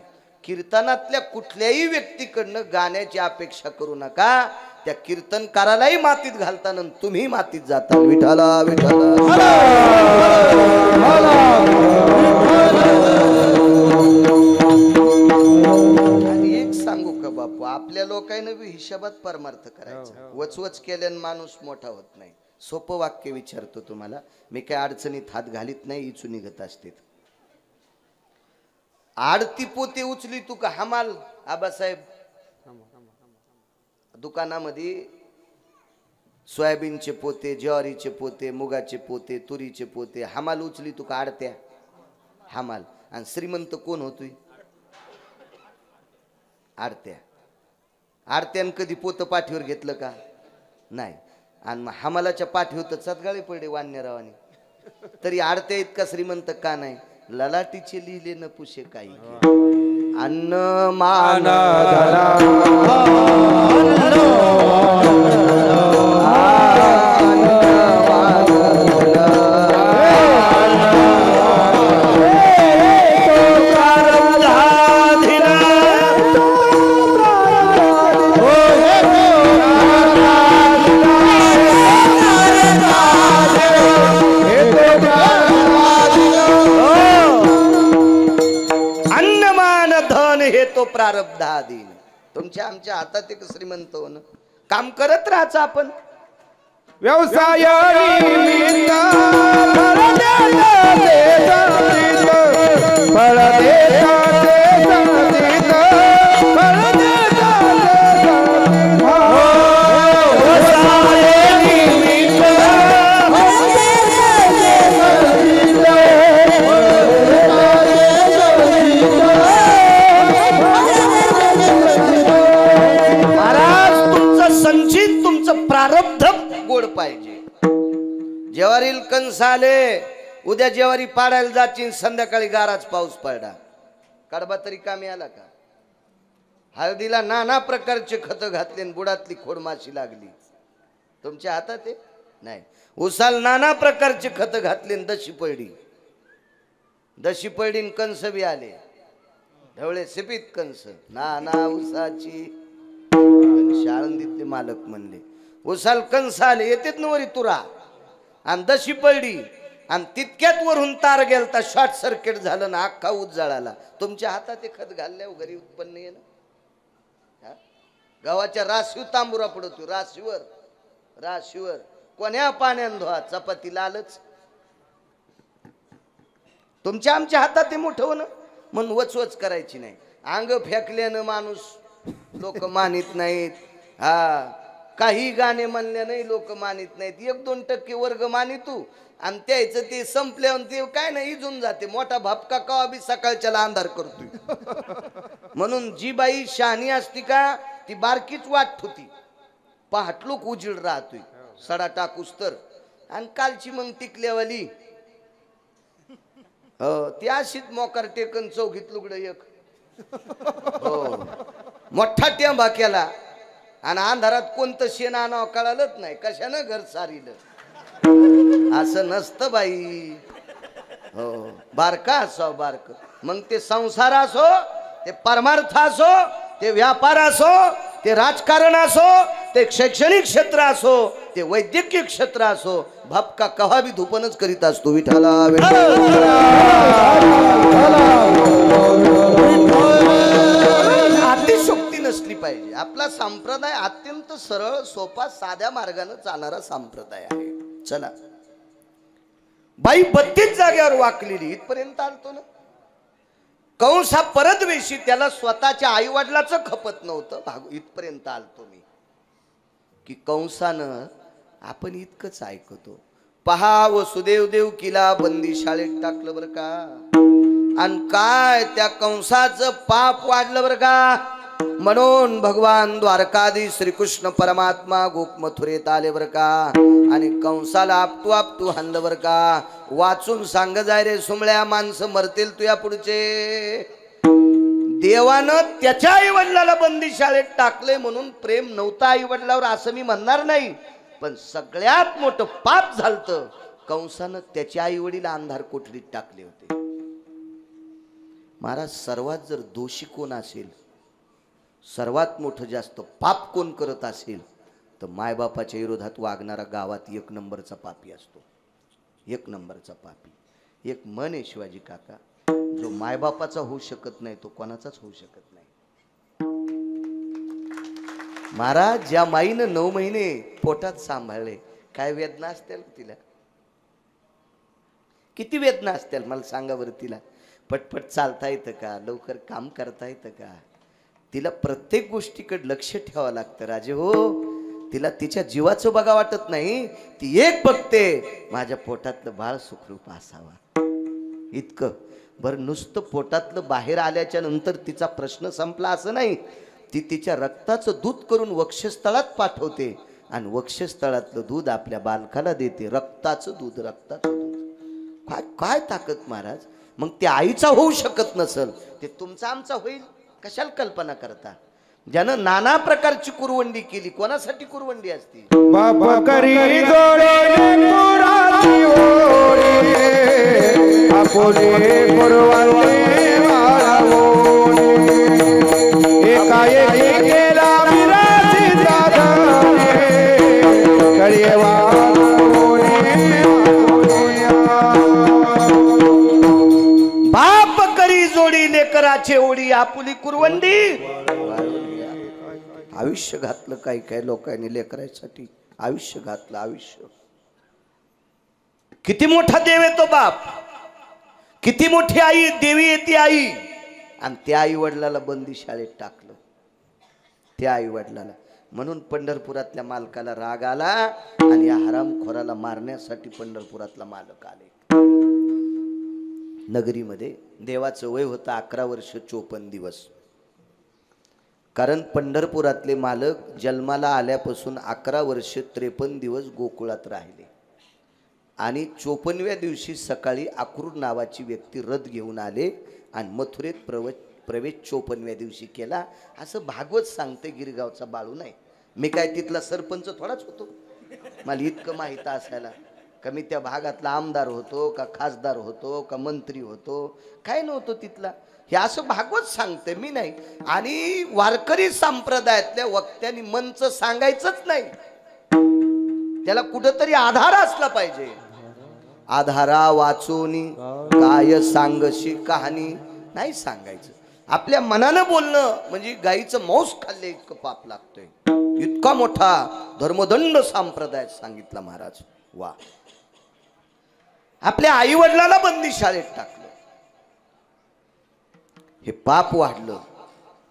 कीर्तनातल्या कुठल्याही व्यक्तीकडनं गाण्याची अपेक्षा करू नका. त्या कीर्तनकारालाही मातीत घालताना तुम्ही मातीत जाता. विठाला विठाला. आणि एक सांगू का बापू, आपल्या लोकांना बी हिशोबात परमार्थ करायचा. वचवच केल्यान माणूस मोठा होत नाही. सोपं वाक्य विचारतो तुम्हाला, मी काय अडचणीत हात घालीत नाही, इचू निघत असते. आडती पोते उचली तू का हमाल आबासाहेब दुकानामध्ये सोयाबीनचे पोते, ज्वारीचे पोते, मुगाचे पोते, तुरीचे पोते, हमाल उचली तू का आडत्या हमाल. आणि श्रीमंत कोण होतोय? आडत्या. आडत्यानं कधी पोतं पाठीवर घेतलं का? नाही. आणि मग हमालाच्या पाठीवर तर चतगाळे पडले वान्यरावाने. तरी आडत्या इतका श्रीमंत का नाही? ललाटीचे लिहिले न पुशे काही. अन्न मान प्रारब्धाधीन. तुमच्या आमच्या हातात एक श्रीमंत होणं. काम करत राहायचं आपण. व्यवसाय फळ पाहिजे. जेवारील कंस आले, उद्या जेवारी पाडायला जाची, संध्याकाळी गाराच पाऊस पडला, कडबा तरी कामी आला का? हळदीला नाना प्रकारचे खत घातले, बुडातली खोडमाशी लागली. तुमच्या हातात आहे नाही. उसाल नाना प्रकारचे खत घातले, दशी पडली कंस बी आले, ढवळे सिपीत कंस. नाना उसाची शाळंदीतले मालक म्हणले, उसाल कंस आले येतेत नवरी तुरा, आणि दशी पडली, आणि तितक्यात वरून तार गेलता, शॉर्ट सर्किट झालं ना, अख्खा ऊस जळाला. तुमच्या हातात ते खत घालल्यावर घरी उत्पन्न आहे ना. गावाच्या राशीव तांबुरा पडतो, राशीवर कोण्या पाण्यान धुवा, चपाती लालच. तुमच्या आमच्या हातात ते मोठं होणं म्हणून वचवच करायची नाही. अंग फेकल्यानं माणूस लोक मानित नाहीत. हा, काही गाणे म्हणले नाही लोक मानित नाहीत. 1-2% वर्ग मानितू, आणि त्याचं ते संपल्यावर ते काय नाही इजून जाते. मोठा भापका कवा बी सकाळच्याला अंधार करतोय. म्हणून जी बाई शहाणी असती का, ती बारकीच वाट होती, पहाटलोक उजीड राहतोय सडा टाकूस तर. आणि कालची मग टिकल्यावाली हो, ती अशीच मोकार टेकन चौघीत लुगड एक हो मोठा टेंबा केला, आणि अंधारात कोणतं शेण आणावं कळालंच नाही, कशानं घर सारीलं. असं नसतं बाई. हो, बारका असो बारक, मग ते संसार असो, ते परमार्थ असो, ते व्यापार असो, ते राजकारण असो, ते शैक्षणिक क्षेत्र असो, ते वैद्यकीय क्षेत्र असो, भापका कवा बी धुपनच करीत असतो. विठाला अतिशोक्ती नसली पाहिजे. आपला संप्रदाय अत्यंत सरळ सोपा साध्या मार्गाने चालणारा संप्रदाय आहे. चला, बाई 32 जागेवर वाकलेली, इथपर्यंत आलतो ना. कंस हा परद्वेषी, त्याला स्वतःच्या आई वडिलाचं खपत नव्हतं. इथपर्यंत आलतो मी की कंसानं आपण इतकंच ऐकतो. पहा, वसुदेव देवकीला बंदी शाळेत टाकलं बरं का, आणि काय त्या कंसाचं पाप वाढलं बरं का. म्हणून भगवान द्वारकाधीश श्रीकृष्ण परमात्मा गोप मथुरेत आले बरं का, आणि कंसाला आपटू हाणलं बरं का. वाचून सांग जाय रे सुमळ्या, माणसं मरतील तुया पुढचे. देवानं त्याच्या आई वडिलाला बंदी शाळेत टाकले म्हणून प्रेम नव्हतं आई वडिलावर असं मी म्हणणार नाही, पण सगळ्यात मोठं पाप झालतं. कंसानं त्याच्या आई वडील अंधार कोठडीत टाकले होते. महाराज, सर्वात जर दोषी कोण असेल, सर्वात मोठं जास्त पाप कोण करत असेल, तर मायबापाच्या विरोधात वागणारा गावात 1 नंबरचा पापी असतो. 1 नंबरचा पापी. एक मन आहे शिवाजी काका, जो मायबापाचा होऊ शकत नाही तो कोणाचाच होऊ शकत नाही. महाराज, ज्या माईनं 9 महिने पोटात सांभाळले, काय वेदना असतील तिला, किती वेदना असतील मला सांगा बरं. तिला पटपट चालता येतं का, लवकर काम करता येतं का, तिला प्रत्येक गोष्टीकडे लक्ष ठेवावं लागतं राजे हो. तिला तिच्या जीवाचं बघा वाटत नाही, ती एक बघते माझ्या पोटातलं बाळ सुखरूप असावा इतकं. बरं, नुसतं पोटातलं बाहेर आल्याच्या नंतर तिचा प्रश्न संपला असं नाही, ती तिच्या रक्ताचं दूध करून वक्षस्थळात पाठवते, आणि वक्षस्थळातलं दूध आपल्या बालकाला देते. रक्ताचं दूध. काय काय ताकद महाराज. मग ते आईचा होऊ शकत नसल, ते तुमचा आमचा होईल कशाला कल्पना करता. ज्यानं नाना प्रकारची कुरवंडी केली, कोणासाठी कुरवंडी असती. बाप करी जोडे पुराची ओढी, आपुले कुरवंडी वाळवोनी. एकाएकी केला विराजीचा दाणे, कळीवा बाप करी जोडी लेकराचे ओढी, आपुली कुरवंडी. आयुष्य घातलं काही काही लोकांनी लेकरासाठी, आयुष्य घातलं. आयुष्य किती मोठा देव आहे तो बाप, किती मोठी आई देवी आहे ती आई. आणि त्या आई वडिलाला बंदी शाळेत टाकलं, त्या आई वडिलाला. म्हणून पंढरपुरातल्या मालकाला राग आला, आणि या हरामखोराला मारण्यासाठी पंढरपुरातला मालक आले. नगरीमध्ये देवाचं वय होतं 11 वर्ष 54 दिवस. कारण पंढरपुरातले मालक जन्माला आल्यापासून 11 वर्ष 53 दिवस गोकुळात राहिले आणि 54व्या दिवशी सकाळी अक्रूर नावाची व्यक्ती रथ घेऊन आले आणि मथुरेत प्रवेश 54व्या दिवशी केला असं भागवत सांगते. गिरगावचा बाळू नाही, मी काय तिथला सरपंच थोडाच होतो, मला इतकं माहीत असायला का मी त्या भागातला आमदार होतो का खासदार होतो का मंत्री होतो, काय नव्हतं तिथला. हे असं भागवत सांगते, मी नाही. आणि वारकरी संप्रदायातल्या वक्त्यांनी मंच सांगायचंच नाही, त्याला कुठंतरी आधार असला पाहिजे. आधारा वाचूनी काय सांगशी कहाणी नाही सांगायचं. आपल्या मनानं बोलणं म्हणजे गाईचं मांस खाल्ले इतकं पाप लागतंय. इतका मोठा धर्मदंड संप्रदाय सांगितला महाराज. वा. आपल्या आई वडिलाला बंदी शाळेत टाकलं, हे पाप वाढलं.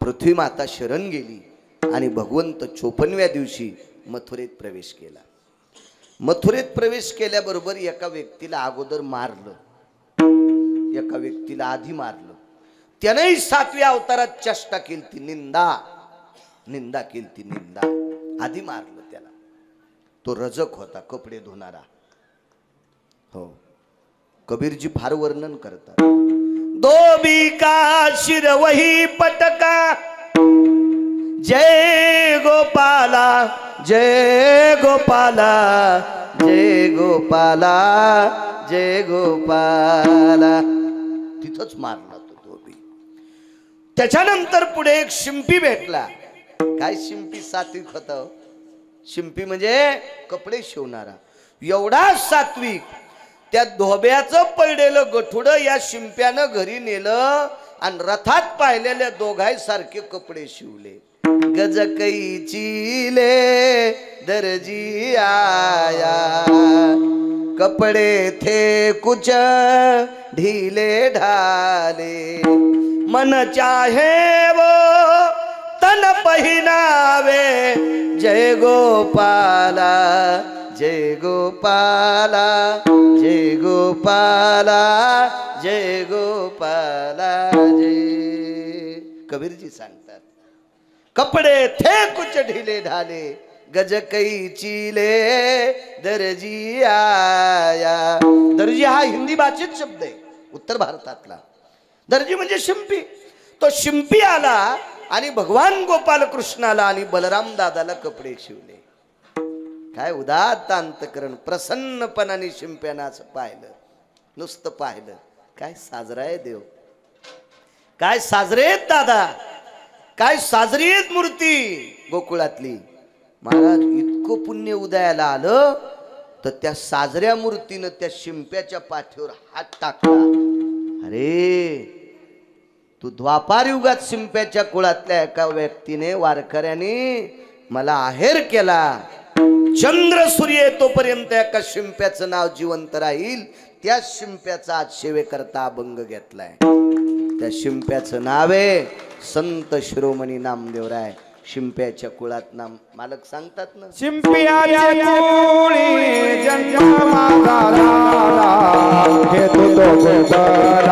पृथ्वी माता शरण गेली आणि भगवंत 54व्या दिवशी मथुरेत प्रवेश केला. मथुरेत प्रवेश केल्याबरोबर एका व्यक्तीला अगोदर मारलं, एका व्यक्तीला आधी मारलं. त्यानंही 7व्या अवतारात चेष्टा केली, ती निंदा केली, ती निंदा. आधी मारलं त्याला. तो रजक होता, कपडे धुणारा. हो, कबीरजी फार वर्णन करतात. धोबी का शिर वही पटका, जय गोपाला जय गोपाला जय गोपाला जय गोपाला. तिथंच मारला तो धोबी. त्याच्यानंतर पुढे एक शिंपी भेटला. काय शिंपी? सात्विक होत. शिंपी म्हणजे कपडे शिवणारा. एवढा सात्विक, त्या धोब्याचं पडलेलं गठुडं या शिंप्यानं घरी नेलं आणि रथात पाहिलेल्या दोघांसारखे कपडे शिवले. गजकईची ले दर्जी आया, कपडे थे कुछ ढीले ढाले, मन चाहे वो तन पहिनावे, जय गोपाला जय गोपाला जय गोपाला जय गोपाला जय. कबीरजी सांगतात, कपडे थे कुछ ढीले ढाले, गजकई ले दर्जी आया. दर्जी हा हिंदी भाषेत शब्द आहे, उत्तर भारतातला. दर्जी म्हणजे शिंपी. तो शिंपी आला आणि भगवान गोपाल कृष्णाला आणि बलराम दादाला कपडे शिवले. काय उदात्त अंतकरण. प्रसन्नपणाने शिंप्यानं असं पाहिलं, नुसतं पाहिलं. काय साजरा आहे देव, काय साजरे आहेत दादा, काय साजरी आहेत मूर्ती गोकुळातली. महाराज इतकं पुण्य उदयाला आलं तर त्या साजऱ्या मूर्तीनं त्या शिंप्याच्या पाठीवर हात टाकला. अरे तू द्वापार युगात शिंप्याच्या कुळातल्या एका व्यक्तीने, वारकऱ्याने मला आहेर केला. चंद्र सूर्य येतोपर्यंत एका शिंप्याचं नाव जिवंत राहील. त्या शिंप्याचा आज सेवेकरता अभंग घेतलाय. त्या शिंप्याचं नाव आहे संत शिरोमणी नामदेवराय. शिंप्याच्या कुळात नाम मालक सांगतात ना, शिंप्याच्या कुळी जन्म माझा झाला, हे तो गोपाल